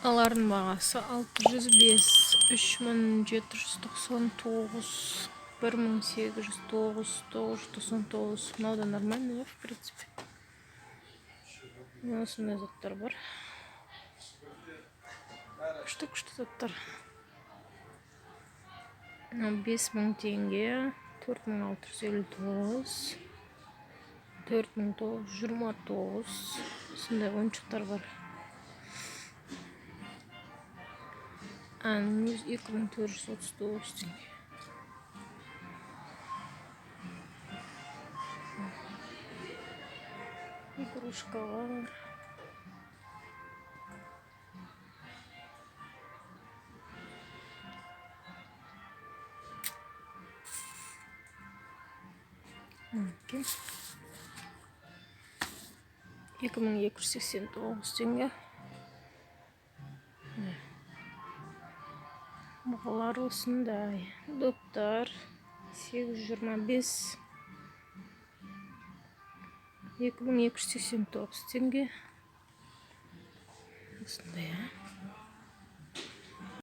Алардың бағасы 605, 3799, 1809, 999. Мынау да нормально, в принципе. Осындай заттар бар. Күшті заттар. 5000 теңге, 4659, 4929. Осындай ойыншықтар бар. 2439 теңге. Игрушкалар. Мінекей. 2289 теңге. Бағалар осындай. Доптар 825, 2289 теңге. Осындай,